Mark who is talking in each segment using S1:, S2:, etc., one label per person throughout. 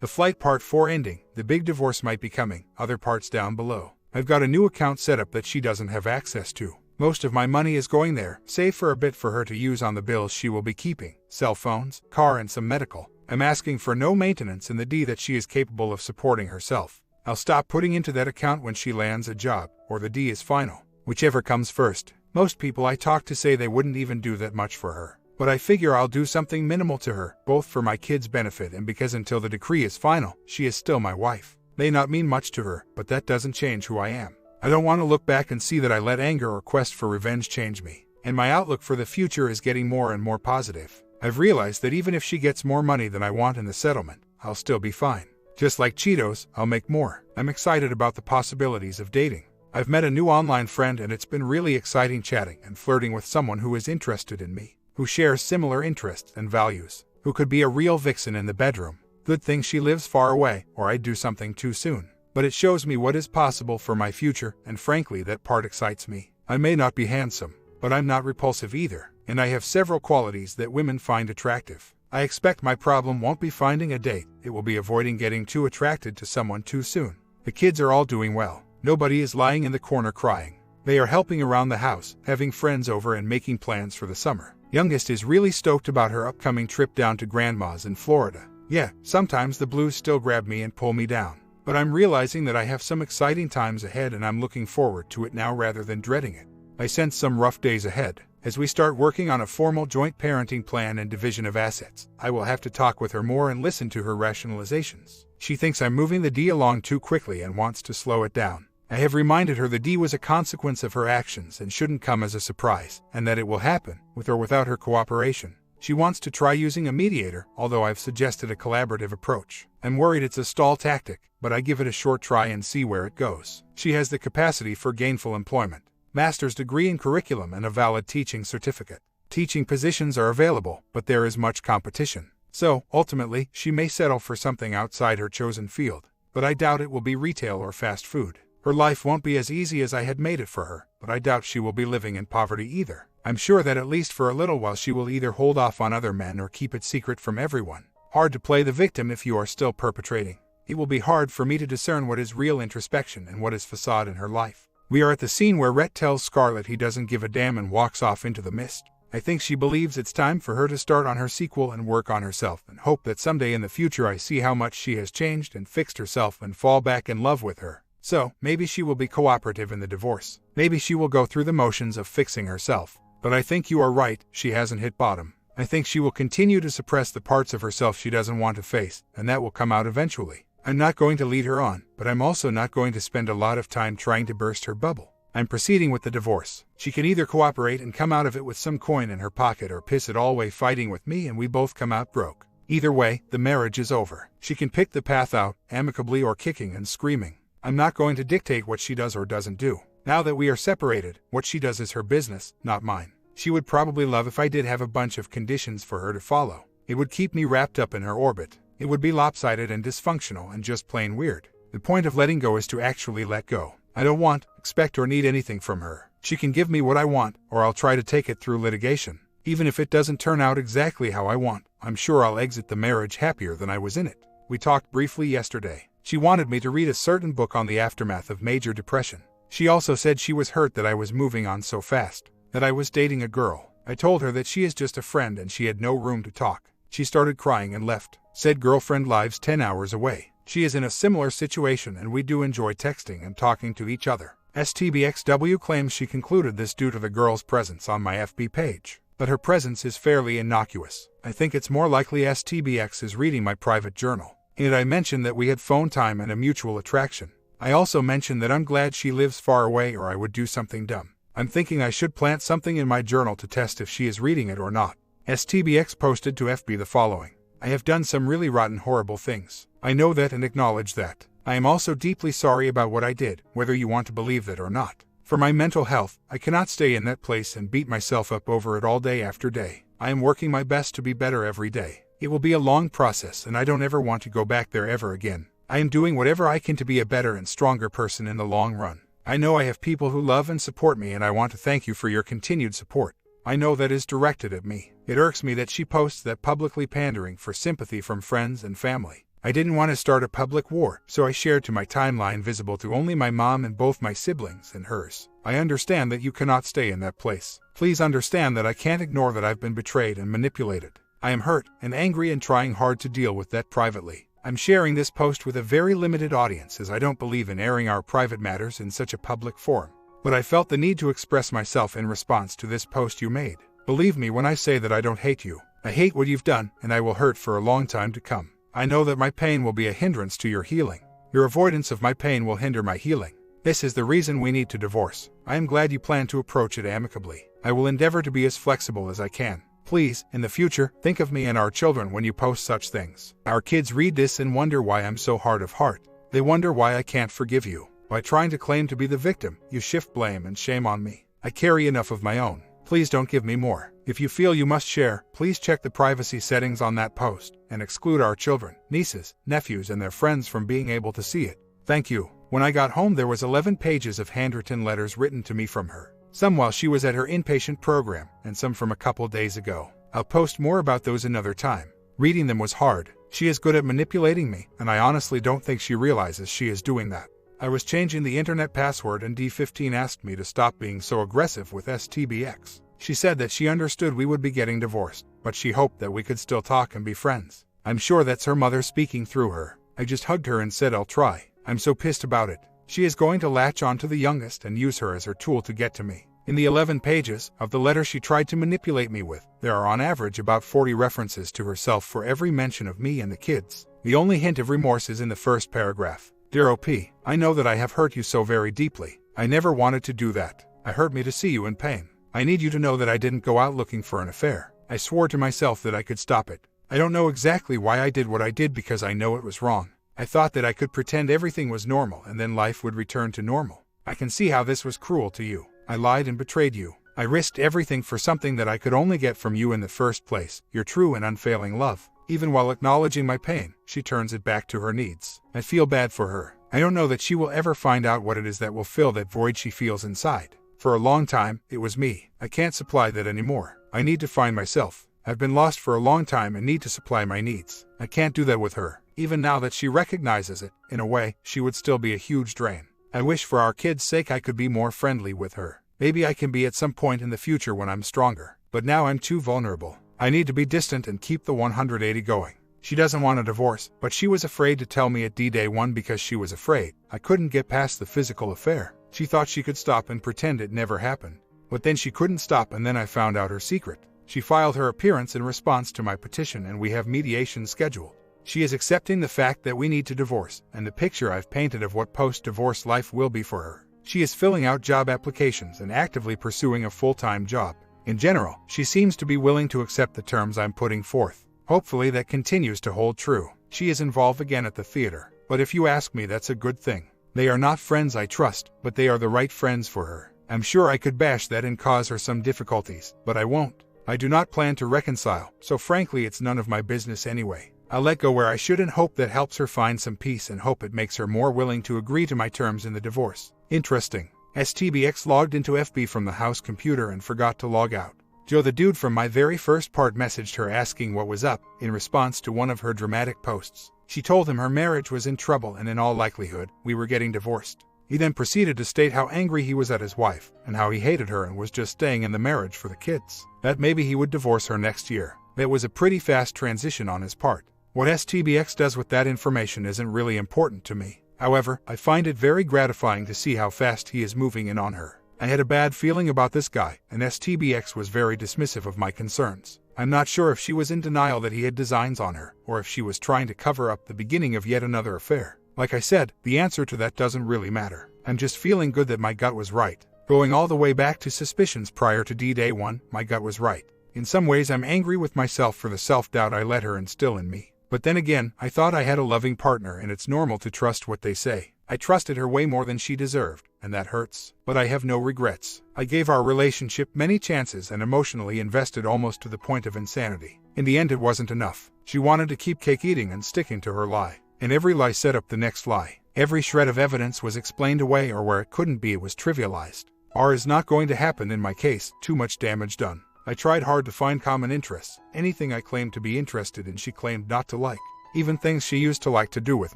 S1: The flight part 4 ending. The big divorce might be coming. Other parts down below. I've got a new account set up that she doesn't have access to. Most of my money is going there, save for a bit for her to use on the bills she will be keeping. Cell phones, car and some medical. I'm asking for no maintenance in the D that she is capable of supporting herself. I'll stop putting into that account when she lands a job, or the D is final. Whichever comes first. Most people I talk to say they wouldn't even do that much for her. But I figure I'll do something minimal to her, both for my kids' benefit and because until the decree is final, she is still my wife. May not mean much to her, but that doesn't change who I am. I don't want to look back and see that I let anger or quest for revenge change me. And my outlook for the future is getting more and more positive. I've realized that even if she gets more money than I want in the settlement, I'll still be fine. Just like Cheetos, I'll make more. I'm excited about the possibilities of dating. I've met a new online friend and it's been really exciting chatting and flirting with someone who is interested in me, who shares similar interests and values, who could be a real vixen in the bedroom. Good thing she lives far away, or I'd do something too soon. But it shows me what is possible for my future, and frankly that part excites me. I may not be handsome, but I'm not repulsive either, and I have several qualities that women find attractive. I expect my problem won't be finding a date, it will be avoiding getting too attracted to someone too soon. The kids are all doing well. Nobody is lying in the corner crying. They are helping around the house, having friends over and making plans for the summer. Youngest is really stoked about her upcoming trip down to Grandma's in Florida. Yeah, sometimes the blues still grab me and pull me down. But I'm realizing that I have some exciting times ahead and I'm looking forward to it now rather than dreading it. I sense some rough days ahead. As we start working on a formal joint parenting plan and division of assets, I will have to talk with her more and listen to her rationalizations. She thinks I'm moving the D along too quickly and wants to slow it down. I have reminded her the D was a consequence of her actions and shouldn't come as a surprise, and that it will happen, with or without her cooperation. She wants to try using a mediator, although I've suggested a collaborative approach. I'm worried it's a stall tactic, but I give it a short try and see where it goes. She has the capacity for gainful employment, master's degree in curriculum and a valid teaching certificate. Teaching positions are available, but there is much competition. So, ultimately, she may settle for something outside her chosen field, but I doubt it will be retail or fast food. Her life won't be as easy as I had made it for her, but I doubt she will be living in poverty either. I'm sure that at least for a little while she will either hold off on other men or keep it secret from everyone. Hard to play the victim if you are still perpetrating. It will be hard for me to discern what is real introspection and what is facade in her life. We are at the scene where Rhett tells Scarlett he doesn't give a damn and walks off into the mist. I think she believes it's time for her to start on her sequel and work on herself and hope that someday in the future I see how much she has changed and fixed herself and fall back in love with her. So, maybe she will be cooperative in the divorce. Maybe she will go through the motions of fixing herself. But I think you are right, she hasn't hit bottom. I think she will continue to suppress the parts of herself she doesn't want to face, and that will come out eventually. I'm not going to lead her on, but I'm also not going to spend a lot of time trying to burst her bubble. I'm proceeding with the divorce. She can either cooperate and come out of it with some coin in her pocket or piss it all away fighting with me and we both come out broke. Either way, the marriage is over. She can pick the path out, amicably or kicking and screaming. I'm not going to dictate what she does or doesn't do. Now that we are separated, what she does is her business, not mine. She would probably love if I did have a bunch of conditions for her to follow. It would keep me wrapped up in her orbit. It would be lopsided and dysfunctional and just plain weird. The point of letting go is to actually let go. I don't want, expect or need anything from her. She can give me what I want, or I'll try to take it through litigation. Even if it doesn't turn out exactly how I want, I'm sure I'll exit the marriage happier than I was in it. We talked briefly yesterday. She wanted me to read a certain book on the aftermath of major depression. She also said she was hurt that I was moving on so fast, that I was dating a girl. I told her that she is just a friend and she had no room to talk. She started crying and left. Said girlfriend lives 10 hours away. She is in a similar situation and we do enjoy texting and talking to each other. STBXW claims she concluded this due to the girl's presence on my FB page. But her presence is fairly innocuous. I think it's more likely STBX is reading my private journal. In it I mentioned that we had phone time and a mutual attraction. I also mentioned that I'm glad she lives far away or I would do something dumb. I'm thinking I should plant something in my journal to test if she is reading it or not. STBX posted to FB the following. I have done some really rotten horrible things. I know that and acknowledge that. I am also deeply sorry about what I did, whether you want to believe that or not. For my mental health, I cannot stay in that place and beat myself up over it all day after day. I am working my best to be better every day. It will be a long process and I don't ever want to go back there ever again. I am doing whatever I can to be a better and stronger person in the long run. I know I have people who love and support me and I want to thank you for your continued support. I know that is directed at me. It irks me that she posts that publicly pandering for sympathy from friends and family. I didn't want to start a public war, so I shared to my timeline visible to only my mom and both my siblings and hers. I understand that you cannot stay in that place. Please understand that I can't ignore that I've been betrayed and manipulated. I am hurt and angry and trying hard to deal with that privately. I'm sharing this post with a very limited audience as I don't believe in airing our private matters in such a public forum. But I felt the need to express myself in response to this post you made. Believe me when I say that I don't hate you. I hate what you've done, and I will hurt for a long time to come. I know that my pain will be a hindrance to your healing. Your avoidance of my pain will hinder my healing. This is the reason we need to divorce. I am glad you plan to approach it amicably. I will endeavor to be as flexible as I can. Please, in the future, think of me and our children when you post such things. Our kids read this and wonder why I'm so hard of heart. They wonder why I can't forgive you. By trying to claim to be the victim, you shift blame and shame on me. I carry enough of my own. Please don't give me more. If you feel you must share, please check the privacy settings on that post and exclude our children, nieces, nephews, and their friends from being able to see it. Thank you. When I got home, there was 11 pages of handwritten letters written to me from her. Some while she was at her inpatient program, and some from a couple days ago. I'll post more about those another time. Reading them was hard. She is good at manipulating me, and I honestly don't think she realizes she is doing that. I was changing the internet password and D15 asked me to stop being so aggressive with STBX. She said that she understood we would be getting divorced, but she hoped that we could still talk and be friends. I'm sure that's her mother speaking through her. I just hugged her and said I'll try. I'm so pissed about it. She is going to latch on to the youngest and use her as her tool to get to me. In the 11 pages of the letter she tried to manipulate me with, there are on average about 40 references to herself for every mention of me and the kids. The only hint of remorse is in the first paragraph. Dear OP, I know that I have hurt you so very deeply. I never wanted to do that. It hurt me to see you in pain. I need you to know that I didn't go out looking for an affair. I swore to myself that I could stop it. I don't know exactly why I did what I did because I know it was wrong. I thought that I could pretend everything was normal and then life would return to normal. I can see how this was cruel to you. I lied and betrayed you. I risked everything for something that I could only get from you in the first place, your true and unfailing love. Even while acknowledging my pain, she turns it back to her needs. I feel bad for her. I don't know that she will ever find out what it is that will fill that void she feels inside. For a long time, it was me. I can't supply that anymore. I need to find myself. I've been lost for a long time and need to supply my needs. I can't do that with her. Even now that she recognizes it, in a way, she would still be a huge drain. I wish for our kids' sake I could be more friendly with her. Maybe I can be at some point in the future when I'm stronger. But now I'm too vulnerable. I need to be distant and keep the 180 going. She doesn't want a divorce, but she was afraid to tell me at D-Day 1 because she was afraid I couldn't get past the physical affair. She thought she could stop and pretend it never happened. But then she couldn't stop and then I found out her secret. She filed her appearance in response to my petition and we have mediation scheduled. She is accepting the fact that we need to divorce and the picture I've painted of what post-divorce life will be for her. She is filling out job applications and actively pursuing a full-time job. In general, she seems to be willing to accept the terms I'm putting forth. Hopefully that continues to hold true. She is involved again at the theater. But if you ask me, that's a good thing. They are not friends I trust, but they are the right friends for her. I'm sure I could bash that and cause her some difficulties, but I won't. I do not plan to reconcile, so frankly it's none of my business anyway. I'll let go where I should and hope that helps her find some peace and hope it makes her more willing to agree to my terms in the divorce. Interesting. STBX logged into FB from the house computer and forgot to log out. Joe the dude from my very first part messaged her asking what was up in response to one of her dramatic posts. She told him her marriage was in trouble and in all likelihood, we were getting divorced. He then proceeded to state how angry he was at his wife and how he hated her and was just staying in the marriage for the kids. That maybe he would divorce her next year. That was a pretty fast transition on his part. What STBX does with that information isn't really important to me. However, I find it very gratifying to see how fast he is moving in on her. I had a bad feeling about this guy, and STBX was very dismissive of my concerns. I'm not sure if she was in denial that he had designs on her, or if she was trying to cover up the beginning of yet another affair. Like I said, the answer to that doesn't really matter. I'm just feeling good that my gut was right. Going all the way back to suspicions prior to D-Day 1, my gut was right. In some ways I'm angry with myself for the self-doubt I let her instill in me. But then again, I thought I had a loving partner and it's normal to trust what they say. I trusted her way more than she deserved, and that hurts. But I have no regrets. I gave our relationship many chances and emotionally invested almost to the point of insanity. In the end it wasn't enough. She wanted to keep cake eating and sticking to her lie. And every lie set up the next lie. Every shred of evidence was explained away or where it couldn't be it was trivialized. R is not going to happen in my case, too much damage done. I tried hard to find common interests. Anything I claimed to be interested in she claimed not to like. even things she used to like to do with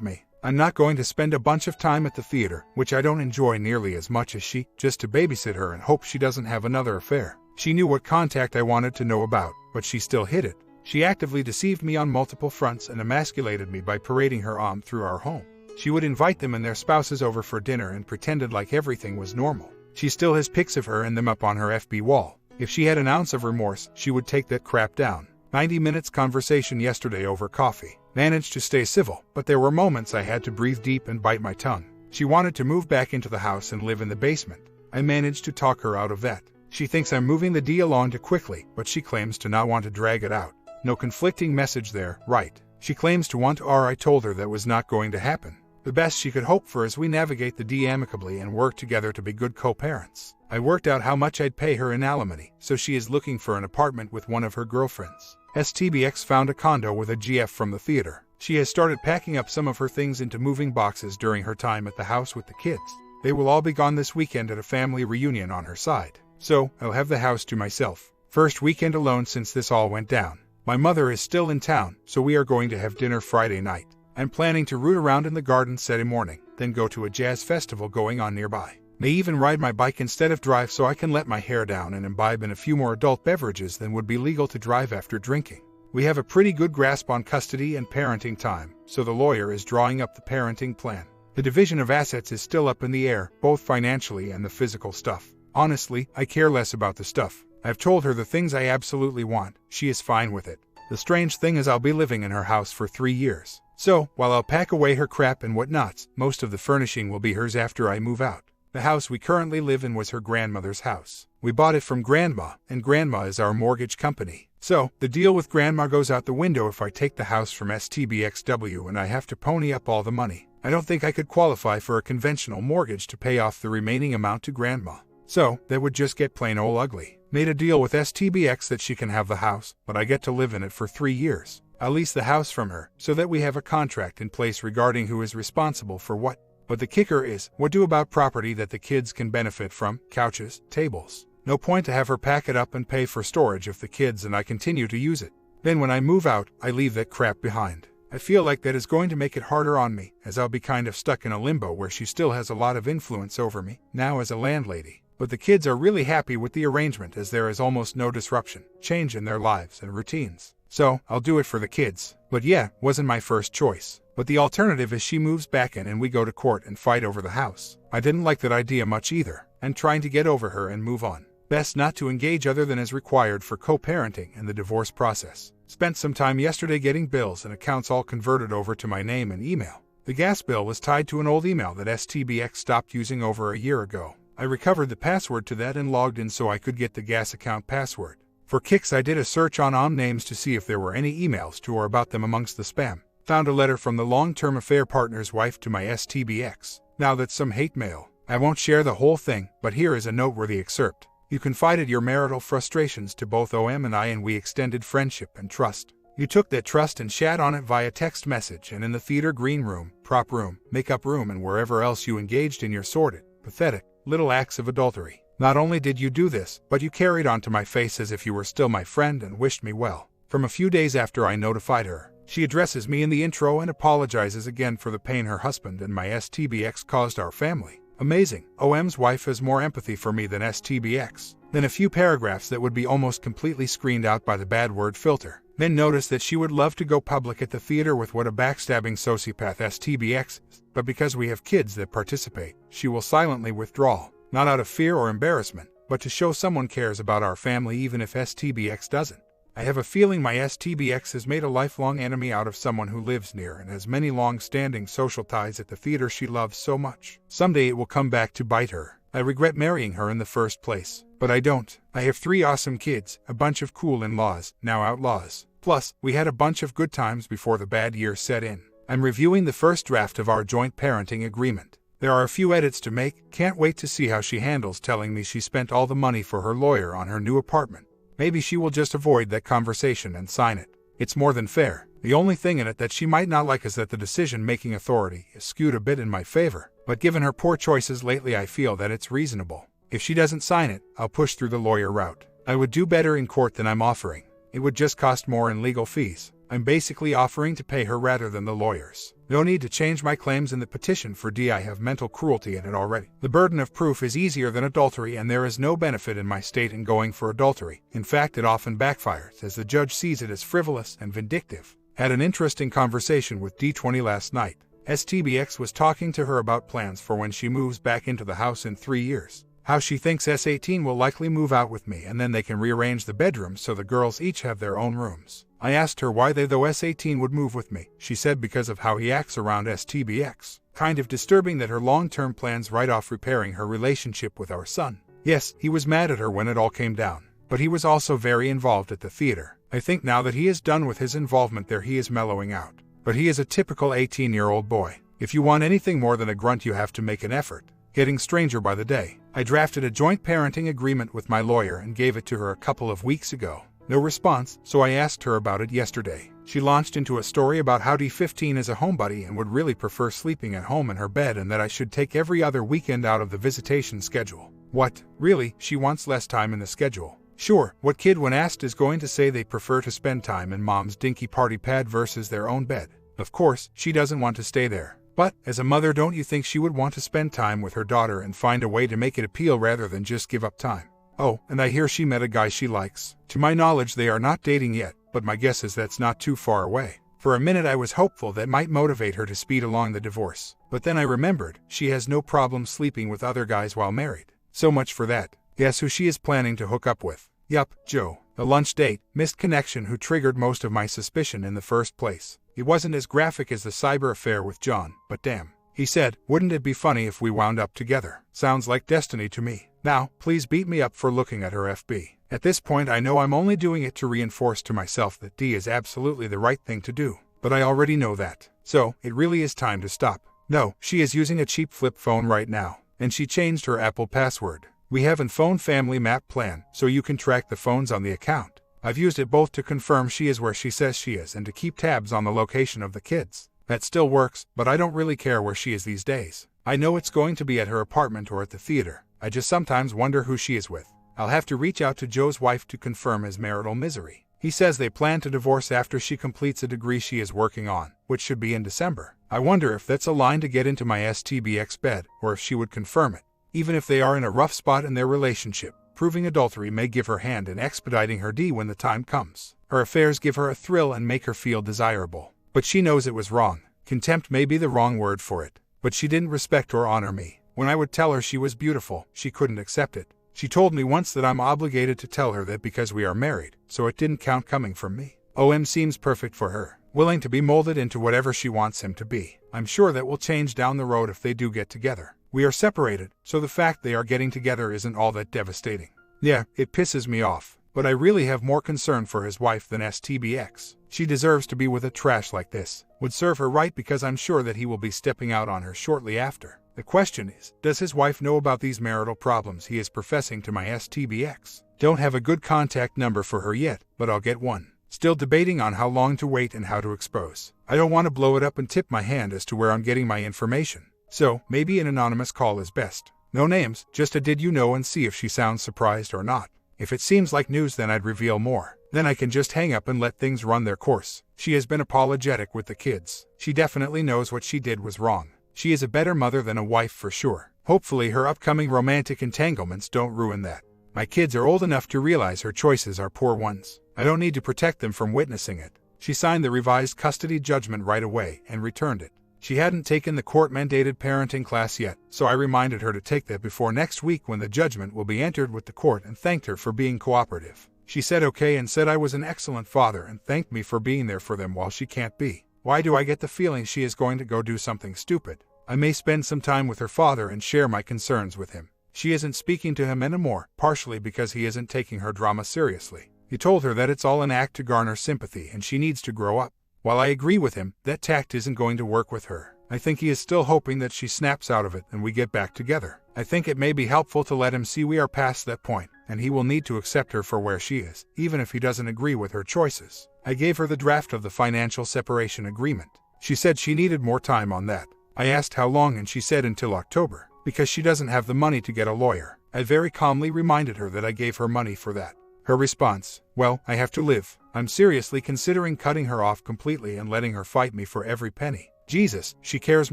S1: me. I'm not going to spend a bunch of time at the theater, which I don't enjoy nearly as much as she, just to babysit her and hope she doesn't have another affair. She knew what contact I wanted to know about, but she still hid it. She actively deceived me on multiple fronts and emasculated me by parading her through our home. She would invite them and their spouses over for dinner and pretended like everything was normal. She still has pics of her and them up on her FB wall. If she had an ounce of remorse, she would take that crap down. 90 minutes conversation yesterday over coffee. Managed to stay civil, but there were moments I had to breathe deep and bite my tongue. She wanted to move back into the house and live in the basement. I managed to talk her out of that. She thinks I'm moving the deal on too quickly, but she claims to not want to drag it out. No conflicting message there, right? She claims to want to I told her that was not going to happen. The best she could hope for is we navigate the D amicably and work together to be good co-parents. I worked out how much I'd pay her in alimony, so she is looking for an apartment with one of her girlfriends. STBX found a condo with a GF from the theater. She has started packing up some of her things into moving boxes during her time at the house with the kids. They will all be gone this weekend at a family reunion on her side. So, I'll have the house to myself. First weekend alone since this all went down. My mother is still in town, so we are going to have dinner Friday night. I'm planning to root around in the garden Saturday morning, then go to a jazz festival going on nearby. May even ride my bike instead of drive so I can let my hair down and imbibe in a few more adult beverages than would be legal to drive after drinking. We have a pretty good grasp on custody and parenting time, so the lawyer is drawing up the parenting plan. The division of assets is still up in the air, both financially and the physical stuff. Honestly, I care less about the stuff. I've told her the things I absolutely want. She is fine with it. The strange thing is I'll be living in her house for 3 years. So, while I'll pack away her crap and whatnots, most of the furnishing will be hers after I move out. The house we currently live in was her grandmother's house. We bought it from Grandma, and Grandma is our mortgage company. So, the deal with Grandma goes out the window if I take the house from STBXW and I have to pony up all the money. I don't think I could qualify for a conventional mortgage to pay off the remaining amount to Grandma. So, that would just get plain old ugly. Made a deal with STBX that she can have the house, but I get to live in it for 3 years. I'll lease the house from her, so that we have a contract in place regarding who is responsible for what. But the kicker is, what do about property that the kids can benefit from? Couches, tables. No point to have her pack it up and pay for storage if the kids and I continue to use it. Then when I move out, I leave that crap behind. I feel like that is going to make it harder on me, as I'll be kind of stuck in a limbo where she still has a lot of influence over me, now as a landlady. But the kids are really happy with the arrangement as there is almost no disruption, change in their lives and routines. So, I'll do it for the kids. But yeah, wasn't my first choice. But the alternative is she moves back in and we go to court and fight over the house. I didn't like that idea much either, and trying to get over her and move on. Best not to engage other than as required for co-parenting and the divorce process. Spent some time yesterday getting bills and accounts all converted over to my name and email. The gas bill was tied to an old email that STBX stopped using over a year ago. I recovered the password to that and logged in so I could get the gas account password. For kicks, I did a search on names to see if there were any emails to or about them amongst the spam. Found a letter from the long-term affair partner's wife to my STBX. Now that's some hate mail. I won't share the whole thing, but here is a noteworthy excerpt. You confided your marital frustrations to both OM and I, and we extended friendship and trust. You took that trust and shat on it via text message and in the theater green room, prop room, makeup room, and wherever else you engaged in your sordid, pathetic, little acts of adultery. Not only did you do this, but you carried on to my face as if you were still my friend and wished me well. From a few days after I notified her, she addresses me in the intro and apologizes again for the pain her husband and my STBX caused our family. Amazing. OM's wife has more empathy for me than STBX. Then a few paragraphs that would be almost completely screened out by the bad word filter. Then notice that she would love to go public at the theater with what a backstabbing sociopath STBX is, but because we have kids that participate, she will silently withdraw. Not out of fear or embarrassment, but to show someone cares about our family even if STBX doesn't. I have a feeling my STBX has made a lifelong enemy out of someone who lives near and has many long-standing social ties at the theater she loves so much. Someday it will come back to bite her. I regret marrying her in the first place, but I don't. I have 3 awesome kids, a bunch of cool in-laws, now outlaws. Plus, we had a bunch of good times before the bad years set in. I'm reviewing the first draft of our joint parenting agreement. There are a few edits to make. Can't wait to see how she handles telling me she spent all the money for her lawyer on her new apartment. Maybe she will just avoid that conversation and sign it. It's more than fair. The only thing in it that she might not like is that the decision-making authority is skewed a bit in my favor. But given her poor choices lately, I feel that it's reasonable. If she doesn't sign it, I'll push through the lawyer route. I would do better in court than I'm offering. It would just cost more in legal fees. I'm basically offering to pay her rather than the lawyers. No need to change my claims in the petition for D. I have mental cruelty in it already. The burden of proof is easier than adultery, and there is no benefit in my state in going for adultery. In fact, it often backfires, as the judge sees it as frivolous and vindictive. Had an interesting conversation with D20 last night. STBX was talking to her about plans for when she moves back into the house in 3 years. How she thinks S18 will likely move out with me, and then they can rearrange the bedrooms so the girls each have their own rooms. I asked her why though S18 would move with me. She said because of how he acts around STBX. Kind of disturbing that her long-term plans write off repairing her relationship with our son. Yes, he was mad at her when it all came down, but he was also very involved at the theater. I think now that he is done with his involvement there he is mellowing out. But he is a typical 18-year-old boy. If you want anything more than a grunt you have to make an effort. Getting stranger by the day. I drafted a joint parenting agreement with my lawyer and gave it to her a couple of weeks ago. No response, so I asked her about it yesterday. She launched into a story about how D15 is a homebody and would really prefer sleeping at home in her bed, and that I should take every other weekend out of the visitation schedule. What? Really? She wants less time in the schedule. Sure, what kid when asked is going to say they prefer to spend time in mom's dinky party pad versus their own bed? Of course, she doesn't want to stay there. But, as a mother, don't you think she would want to spend time with her daughter and find a way to make it appeal rather than just give up time? Oh, and I hear she met a guy she likes. To my knowledge they are not dating yet, but my guess is that's not too far away. For a minute I was hopeful that might motivate her to speed along the divorce. But then I remembered, she has no problem sleeping with other guys while married. So much for that. Guess who she is planning to hook up with? Yup, Joe. The lunch date, missed connection who triggered most of my suspicion in the first place. It wasn't as graphic as the cyber affair with John, but damn. He said, wouldn't it be funny if we wound up together? Sounds like destiny to me. Now, please beat me up for looking at her FB. At this point I know I'm only doing it to reinforce to myself that D is absolutely the right thing to do. But I already know that. So, it really is time to stop. No, she is using a cheap flip phone right now. And she changed her Apple password. We have an phone family map plan, so you can track the phones on the account. I've used it both to confirm she is where she says she is and to keep tabs on the location of the kids. That still works, but I don't really care where she is these days. I know it's going to be at her apartment or at the theater. I just sometimes wonder who she is with. I'll have to reach out to Joe's wife to confirm his marital misery. He says they plan to divorce after she completes a degree she is working on, which should be in December. I wonder if that's a line to get into my STBX bed, or if she would confirm it. Even if they are in a rough spot in their relationship, proving adultery may give her hand in expediting her D when the time comes. Her affairs give her a thrill and make her feel desirable. But she knows it was wrong. Contempt may be the wrong word for it. But she didn't respect or honor me. When I would tell her she was beautiful, she couldn't accept it. She told me once that I'm obligated to tell her that because we are married, so it didn't count coming from me. OM seems perfect for her, willing to be molded into whatever she wants him to be. I'm sure that will change down the road if they do get together. We are separated, so the fact they are getting together isn't all that devastating. Yeah, it pisses me off, but I really have more concern for his wife than STBX. She deserves to be with a trash like this. Would serve her right because I'm sure that he will be stepping out on her shortly after. The question is, does his wife know about these marital problems he is professing to my STBX? Don't have a good contact number for her yet, but I'll get one. Still debating on how long to wait and how to expose. I don't want to blow it up and tip my hand as to where I'm getting my information. So, maybe an anonymous call is best. No names, just a did you know and see if she sounds surprised or not. If it seems like news then I'd reveal more. Then I can just hang up and let things run their course. She has been apologetic with the kids. She definitely knows what she did was wrong. She is a better mother than a wife for sure. Hopefully her upcoming romantic entanglements don't ruin that. My kids are old enough to realize her choices are poor ones. I don't need to protect them from witnessing it. She signed the revised custody judgment right away and returned it. She hadn't taken the court-mandated parenting class yet, so I reminded her to take that before next week when the judgment will be entered with the court and thanked her for being cooperative. She said okay and said I was an excellent father and thanked me for being there for them while she can't be. Why do I get the feeling she is going to go do something stupid? I may spend some time with her father and share my concerns with him. She isn't speaking to him anymore, partially because he isn't taking her drama seriously. He told her that it's all an act to garner sympathy and she needs to grow up. While I agree with him, that tact isn't going to work with her. I think he is still hoping that she snaps out of it and we get back together. I think it may be helpful to let him see we are past that point, and he will need to accept her for where she is, even if he doesn't agree with her choices. I gave her the draft of the financial separation agreement. She said she needed more time on that. I asked how long and she said until October, because she doesn't have the money to get a lawyer. I very calmly reminded her that I gave her money for that. Her response, Well, I have to live. I'm seriously considering cutting her off completely and letting her fight me for every penny. Jesus, she cares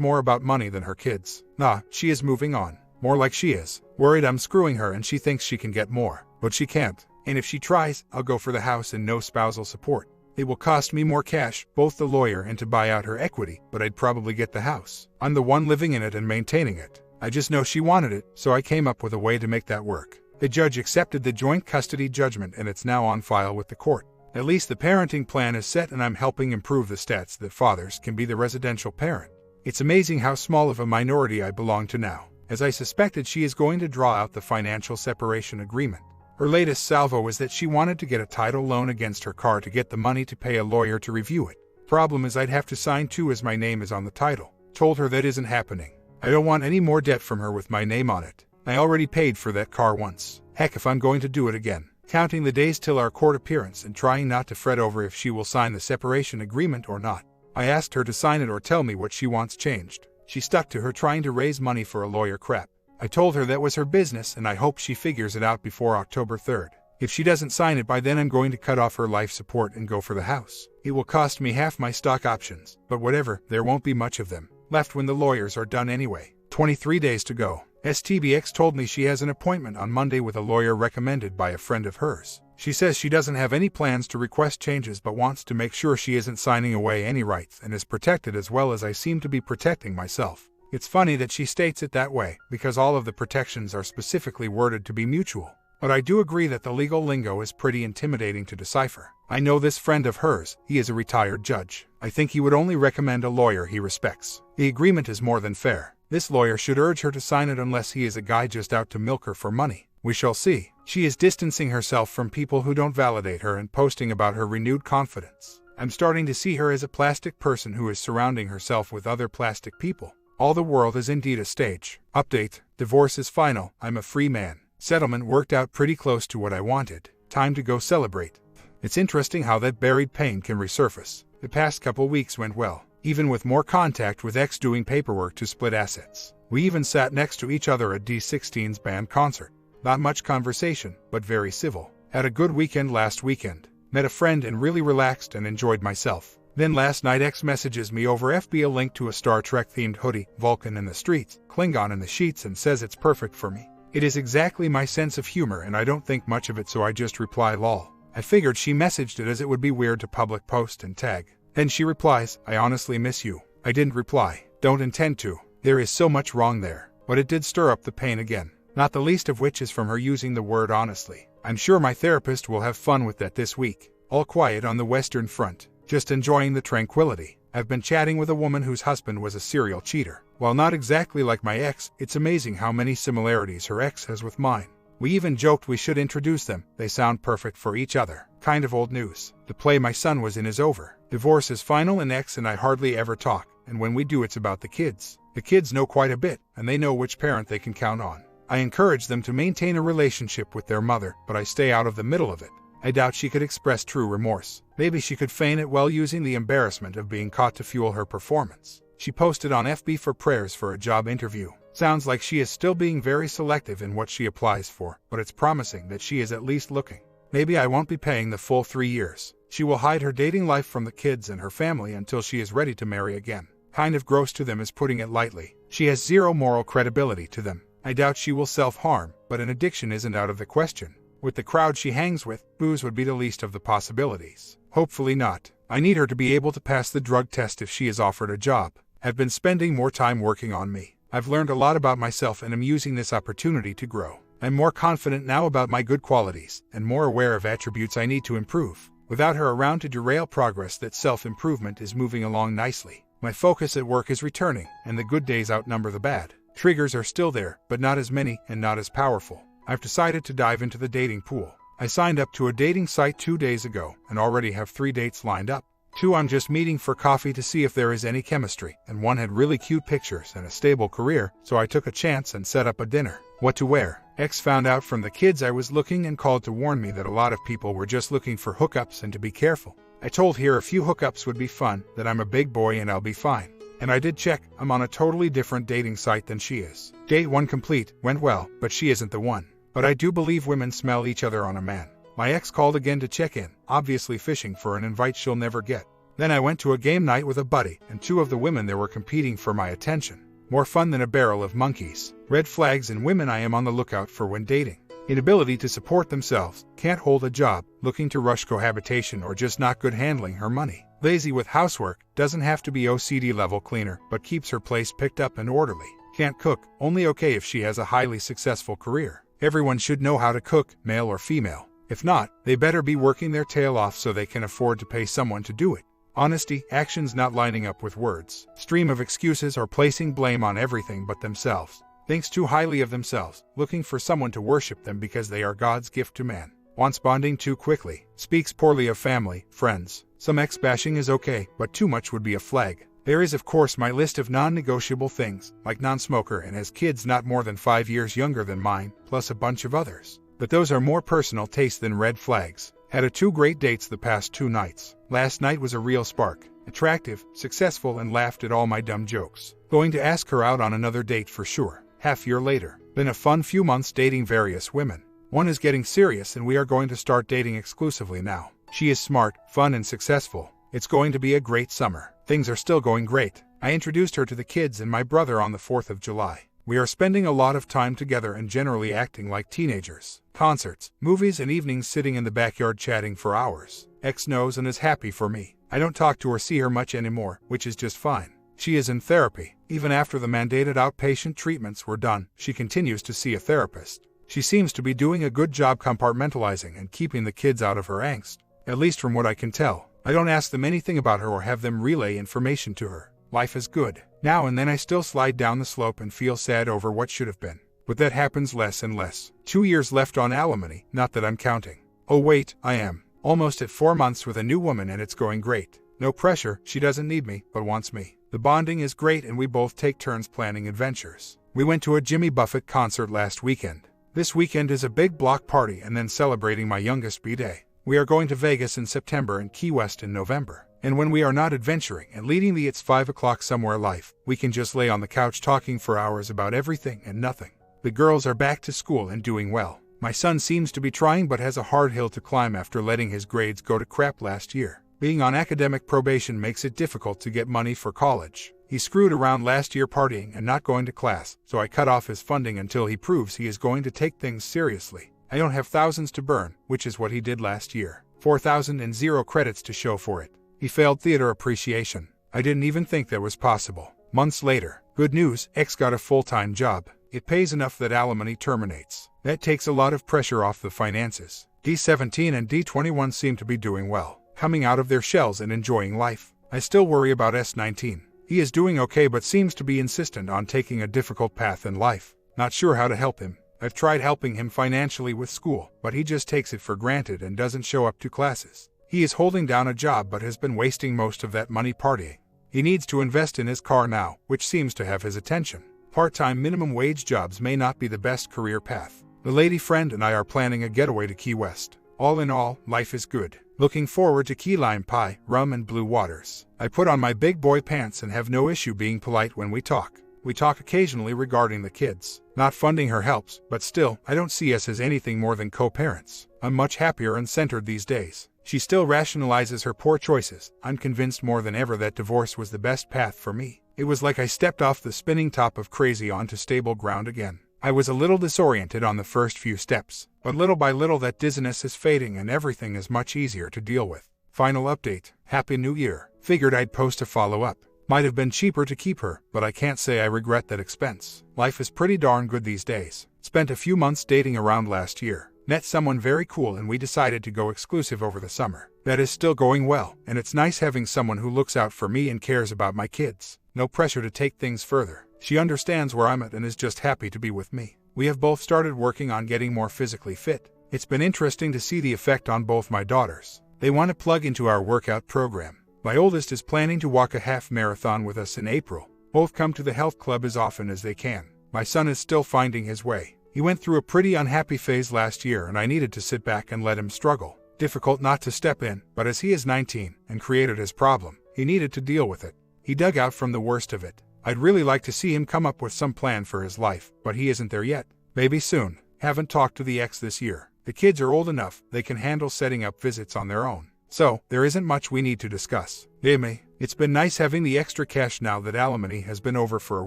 S1: more about money than her kids. Nah, she is moving on. More like she is worried I'm screwing her and she thinks she can get more. But she can't. And if she tries, I'll go for the house and no spousal support. It will cost me more cash, both the lawyer and to buy out her equity, but I'd probably get the house. I'm the one living in it and maintaining it. I just know she wanted it, so I came up with a way to make that work. The judge accepted the joint custody judgment and it's now on file with the court. At least the parenting plan is set and I'm helping improve the stats that fathers can be the residential parent. It's amazing how small of a minority I belong to now. As I suspected, she is going to draw out the financial separation agreement. Her latest salvo is that she wanted to get a title loan against her car to get the money to pay a lawyer to review it. Problem is I'd have to sign too as my name is on the title. Told her that isn't happening. I don't want any more debt from her with my name on it. I already paid for that car once. Heck, if I'm going to do it again. Counting the days till our court appearance and trying not to fret over if she will sign the separation agreement or not. I asked her to sign it or tell me what she wants changed. She stuck to her trying to raise money for a lawyer crap. I told her that was her business and I hope she figures it out before October 3rd. If she doesn't sign it by then, I'm going to cut off her life support and go for the house. It will cost me half my stock options, but whatever, there won't be much of them left when the lawyers are done anyway. 23 days to go. STBX told me she has an appointment on Monday with a lawyer recommended by a friend of hers. She says she doesn't have any plans to request changes but wants to make sure she isn't signing away any rights and is protected as well as I seem to be protecting myself. It's funny that she states it that way, because all of the protections are specifically worded to be mutual. But I do agree that the legal lingo is pretty intimidating to decipher. I know this friend of hers, he is a retired judge. I think he would only recommend a lawyer he respects. The agreement is more than fair. This lawyer should urge her to sign it unless he is a guy just out to milk her for money. We shall see. She is distancing herself from people who don't validate her and posting about her renewed confidence. I'm starting to see her as a plastic person who is surrounding herself with other plastic people. All the world is indeed a stage. Update. Divorce is final. I'm a free man. Settlement worked out pretty close to what I wanted. Time to go celebrate. It's interesting how that buried pain can resurface. The past couple weeks went well, even with more contact with ex doing paperwork to split assets. We even sat next to each other at D16's band concert. Not much conversation, but very civil. Had a good weekend last weekend. Met a friend and really relaxed and enjoyed myself. Then last night X messages me over FB a link to a Star Trek themed hoodie, Vulcan in the streets, Klingon in the sheets, and says it's perfect for me. It is exactly my sense of humor and I don't think much of it, so I just reply lol. I figured she messaged it as it would be weird to public post and tag. Then she replies, I honestly miss you. I didn't reply. Don't intend to. There is so much wrong there. But it did stir up the pain again. Not the least of which is from her using the word honestly. I'm sure my therapist will have fun with that this week. All quiet on the Western Front. Just enjoying the tranquility. I've been chatting with a woman whose husband was a serial cheater. While not exactly like my ex, it's amazing how many similarities her ex has with mine. We even joked we should introduce them. They sound perfect for each other. Kind of old news. The play my son was in is over. Divorce is final and ex and I hardly ever talk. And when we do, it's about the kids. The kids know quite a bit, and they know which parent they can count on. I encourage them to maintain a relationship with their mother, but I stay out of the middle of it. I doubt she could express true remorse. Maybe she could feign it while using the embarrassment of being caught to fuel her performance. She posted on FB for prayers for a job interview. Sounds like she is still being very selective in what she applies for, but it's promising that she is at least looking. Maybe I won't be paying the full 3 years. She will hide her dating life from the kids and her family until she is ready to marry again. Kind of gross to them is putting it lightly. She has zero moral credibility to them. I doubt she will self-harm, but an addiction isn't out of the question. With the crowd she hangs with, booze would be the least of the possibilities. Hopefully not. I need her to be able to pass the drug test if she is offered a job. I've been spending more time working on me. I've learned a lot about myself and am using this opportunity to grow. I'm more confident now about my good qualities, and more aware of attributes I need to improve. Without her around to derail progress, that self-improvement is moving along nicely. My focus at work is returning, and the good days outnumber the bad. Triggers are still there, but not as many and not as powerful. I've decided to dive into the dating pool. I signed up to a dating site 2 days ago and already have 3 dates lined up. 2 I'm just meeting for coffee to see if there is any chemistry, and 1 had really cute pictures and a stable career, so I took a chance and set up a dinner. What to wear? X found out from the kids I was looking and called to warn me that a lot of people were just looking for hookups and to be careful. I told her a few hookups would be fun, that I'm a big boy and I'll be fine. And I did check. I'm on a totally different dating site than she is. Date 1 complete, went well, but she isn't the one. But I do believe women smell each other on a man. My ex called again to check in, obviously fishing for an invite she'll never get. Then I went to a game night with a buddy, and two of the women there were competing for my attention. More fun than a barrel of monkeys. Red flags in women I am on the lookout for when dating. Inability to support themselves, can't hold a job, looking to rush cohabitation, or just not good handling her money. Lazy with housework, doesn't have to be OCD level cleaner, but keeps her place picked up and orderly. Can't cook, only okay if she has a highly successful career. Everyone should know how to cook, male or female. If not, they better be working their tail off so they can afford to pay someone to do it. Honesty, actions not lining up with words. Stream of excuses or placing blame on everything but themselves. Thinks too highly of themselves, looking for someone to worship them because they are God's gift to man. Wants bonding too quickly. Speaks poorly of family, friends. Some ex-bashing is okay, but too much would be a flag. There is of course my list of non-negotiable things, like non-smoker and has kids not more than 5 years younger than mine, plus a bunch of others. But those are more personal taste than red flags. Had 2 great dates the past 2 nights. Last night was a real spark. Attractive, successful, and laughed at all my dumb jokes. Going to ask her out on another date for sure. Half year later. Been a fun few months dating various women. One is getting serious and we are going to start dating exclusively now. She is smart, fun, and successful. It's going to be a great summer. Things are still going great. I introduced her to the kids and my brother on the 4th of July. We are spending a lot of time together and generally acting like teenagers. Concerts, movies, and evenings sitting in the backyard chatting for hours. Ex knows and is happy for me. I don't talk to or see her much anymore, which is just fine. She is in therapy. Even after the mandated outpatient treatments were done, she continues to see a therapist. She seems to be doing a good job compartmentalizing and keeping the kids out of her angst. At least from what I can tell. I don't ask them anything about her or have them relay information to her. Life is good. Now and then I still slide down the slope and feel sad over what should have been. But that happens less and less. 2 years left on alimony, not that I'm counting. Oh wait, I am. Almost at 4 months with a new woman and it's going great. No pressure, she doesn't need me, but wants me. The bonding is great and we both take turns planning adventures. We went to a Jimmy Buffett concert last weekend. This weekend is a big block party and then celebrating my youngest B-Day. We are going to Vegas in September and Key West in November. And when we are not adventuring and leading the "it's 5 o'clock somewhere" life, we can just lay on the couch talking for hours about everything and nothing. The girls are back to school and doing well. My son seems to be trying but has a hard hill to climb after letting his grades go to crap last year. Being on academic probation makes it difficult to get money for college. He screwed around last year partying and not going to class, so I cut off his funding until he proves he is going to take things seriously. I don't have thousands to burn, which is what he did last year. 4,000 and 0 credits to show for it. He failed theater appreciation. I didn't even think that was possible. Months later, good news, ex got a full-time job. It pays enough that alimony terminates. That takes a lot of pressure off the finances. D17 and D21 seem to be doing well, coming out of their shells and enjoying life. I still worry about S19. He is doing okay but seems to be insistent on taking a difficult path in life. Not sure how to help him. I've tried helping him financially with school, but he just takes it for granted and doesn't show up to classes. He is holding down a job but has been wasting most of that money partying. He needs to invest in his car now, which seems to have his attention. Part-time minimum wage jobs may not be the best career path. The lady friend and I are planning a getaway to Key West. All in all, life is good. Looking forward to key lime pie, rum, and blue waters. I put on my big boy pants and have no issue being polite when we talk. We talk occasionally regarding the kids. Not funding her helps, but still, I don't see us as anything more than co-parents. I'm much happier and centered these days. She still rationalizes her poor choices. I'm convinced more than ever that divorce was the best path for me. It was like I stepped off the spinning top of crazy onto stable ground again. I was a little disoriented on the first few steps, but little by little that dizziness is fading and everything is much easier to deal with. Final update. Happy New Year. Figured I'd post a follow-up. Might have been cheaper to keep her, but I can't say I regret that expense. Life is pretty darn good these days. Spent a few months dating around last year. Met someone very cool and we decided to go exclusive over the summer. That is still going well, and it's nice having someone who looks out for me and cares about my kids. No pressure to take things further. She understands where I'm at and is just happy to be with me. We have both started working on getting more physically fit. It's been interesting to see the effect on both my daughters. They want to plug into our workout program. My oldest is planning to walk a half marathon with us in April. Both come to the health club as often as they can. My son is still finding his way. He went through a pretty unhappy phase last year and I needed to sit back and let him struggle. Difficult not to step in, but as he is 19 and created his problem, he needed to deal with it. He dug out from the worst of it. I'd really like to see him come up with some plan for his life, but he isn't there yet. Maybe soon. Haven't talked to the ex this year. The kids are old enough, they can handle setting up visits on their own. So, there isn't much we need to discuss. Amy, it's been nice having the extra cash now that alimony has been over for a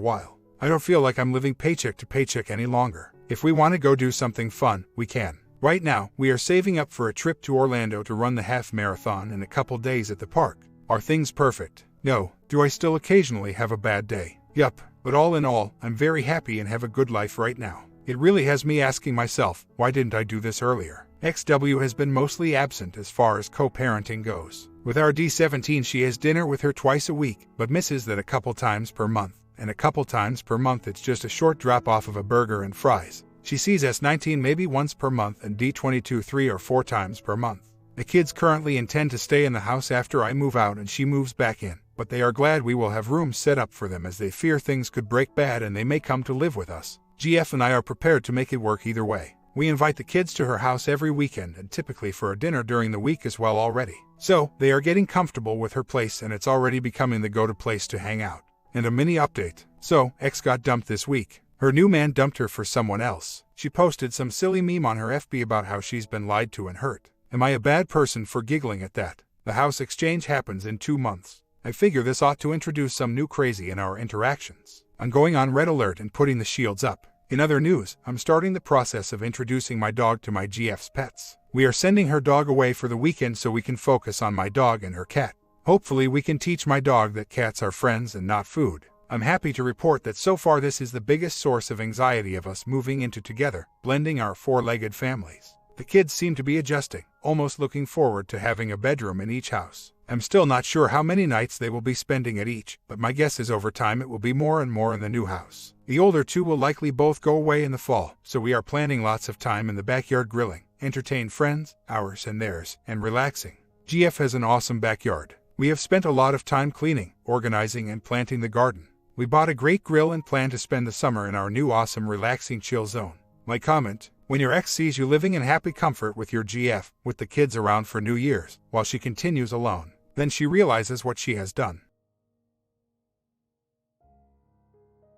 S1: while. I don't feel like I'm living paycheck to paycheck any longer. If we want to go do something fun, we can. Right now, we are saving up for a trip to Orlando to run the half marathon in a couple days at the park. Are things perfect? No. Do I still occasionally have a bad day? Yup. But all in all, I'm very happy and have a good life right now. It really has me asking myself, why didn't I do this earlier? XW has been mostly absent as far as co-parenting goes. With our D17 she has dinner with her twice a week, but misses that a couple times per month. And a couple times per month it's just a short drop-off of a burger and fries. She sees S19 maybe once per month and D22 3 or 4 times per month. The kids currently intend to stay in the house after I move out and she moves back in, but they are glad we will have rooms set up for them as they fear things could break bad and they may come to live with us. GF and I are prepared to make it work either way. We invite the kids to her house every weekend and typically for a dinner during the week as well already. So, they are getting comfortable with her place and it's already becoming the go-to place to hang out. And a mini update. So, X got dumped this week. Her new man dumped her for someone else. She posted some silly meme on her FB about how she's been lied to and hurt. Am I a bad person for giggling at that? The house exchange happens in 2 months. I figure this ought to introduce some new crazy in our interactions. I'm going on red alert and putting the shields up. In other news, I'm starting the process of introducing my dog to my GF's pets. We are sending her dog away for the weekend so we can focus on my dog and her cat. Hopefully we can teach my dog that cats are friends and not food. I'm happy to report that so far this is the biggest source of anxiety of us moving into together, blending our 4-legged families. The kids seem to be adjusting, almost looking forward to having a bedroom in each house. I'm still not sure how many nights they will be spending at each, but my guess is over time it will be more and more in the new house. The older two will likely both go away in the fall, so we are planning lots of time in the backyard grilling, entertain friends, ours and theirs, and relaxing. GF has an awesome backyard. We have spent a lot of time cleaning, organizing and planting the garden. We bought a great grill and plan to spend the summer in our new awesome relaxing chill zone. My comment: when your ex sees you living in happy comfort with your GF, with the kids around for New Year's, while she continues alone, then she realizes what she has done.